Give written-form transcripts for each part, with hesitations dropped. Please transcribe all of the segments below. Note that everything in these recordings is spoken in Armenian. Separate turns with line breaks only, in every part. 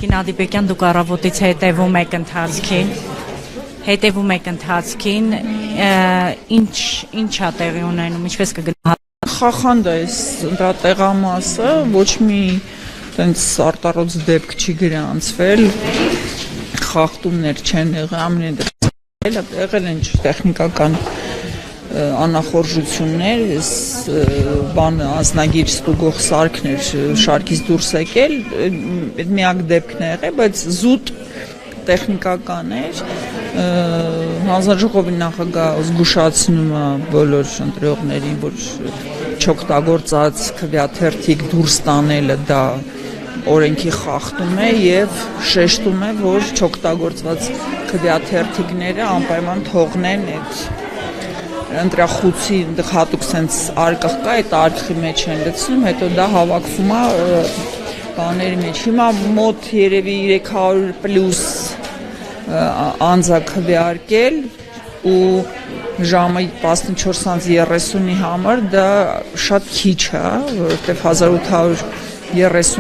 Գենադի Բեկյան, դուք առավոտից հետևում եք ընթացքին, ինչ է տեղի ունենում, ինչպես կգնահատեք։
Խախանդ է դրա տեղամասը, ոչ մի տենց արտառոց դեպք չի գրանցվել, խախտումներ չեն եղել, ամեն եղել են տեխնիկական անախորժություններ, անձնագիր ստուգող սարքներ շարքից դուրս եկել, միակ դեպքն է եղել, բայց զուտ տեխնիկական էր, հանձնաժողովի նախագահ զգուշացնում է բոլոր ընտրողներին, որ չօգտագործած քվեաթերթիկ դուրս տանելը դա օրենքի խախտում է եւ շեշտում է, որ չօգտագործված քվեաթերթիկները անպայման թողնեն այդ ընտրախուցի հատուկ sense արկղ կա, այդ արկղի մեջ են լցնում, հետո դա հավաքվում է բաների մեջ։ Հիմա մոտ երևի 300 պլյուս անձա քվեարկել ու ժամը 14:30-ի համար դա շատ քիչ է, որովհետև 1830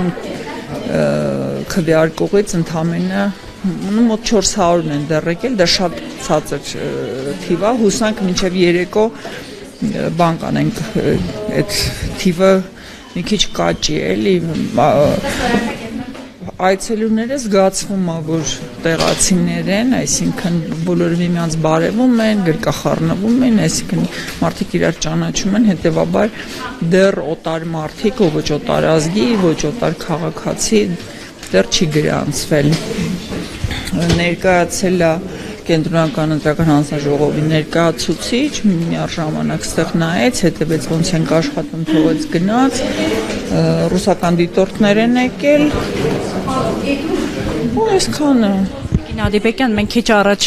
քվեարկողից ընդամենը մոտ 400-ն են դեռ եկել, դա շատ ցածր թիվ է, հուսանք մինչև երեկո բան կանենք, այդ թիվը մի քիչ կաճի էլի, այցելուները զգացվում է, որ տեղացիներ են, այսինքն բոլորը միմյանց բարևում են, գրկախառնվում են, այսինքն մարդիկ իրար ճանաչում են, հետևաբար դեռ օտար մարդիկ, ոչ օտար ազգի, ոչ օտար քաղաքացի դեռ չի գրանցվել։ Ներկայացել է կենտրոնական ընտրական հանձնաժողովի ներկայացուցիչ, միաժամանակ ստեղ նայեց, հետևեց ոնց ենք աշխատում, թողեց գնաց, ռուսական դիտորդներ են եկել, ու այսքանը։
Գենադի Բեկյան, մենք քիչ առաջ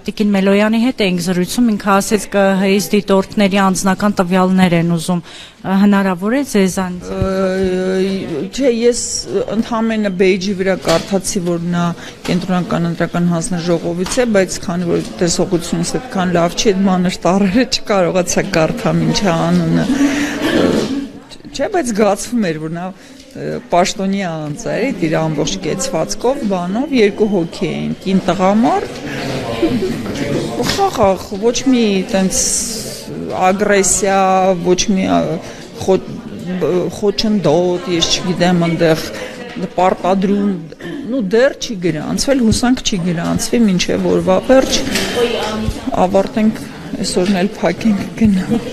Տիկին Մելոյանի հետ էինք զրույցում, ինքը ասեց ԿՀ-ից դիտորդների անձնական տվյալներ են ուզում, հնարավոր է ձեզանից։
Չէ, ես ընդհանրապես բեյջի վրա կարդացի, որ նա կենտրոնական ընտրական հանձնաժողովից է, բայց քանի որ տեսողությունս այդքան լավ չի, այդ մանր տառերը չկարողացա կարդամ ինչ է անունը։ Չէ, բայց զգացվում էր, որ նա պաշտոնի անձ էր, իր ամբողջ կեցվածքով, բանով, երկու հոգի էին, կին տղամարդ, խաղաղ, ոչ մի տենց ագրեսիա, ոչ մի խոչընդոտ, ես չգիտեմ, այնտեղ պարտադրում, դեռ չի գրանցվել, հուսանք չի գրանցվի, մինչև օրվա վերջ ավարտենք, այսօրն էլ փակենք գնանք։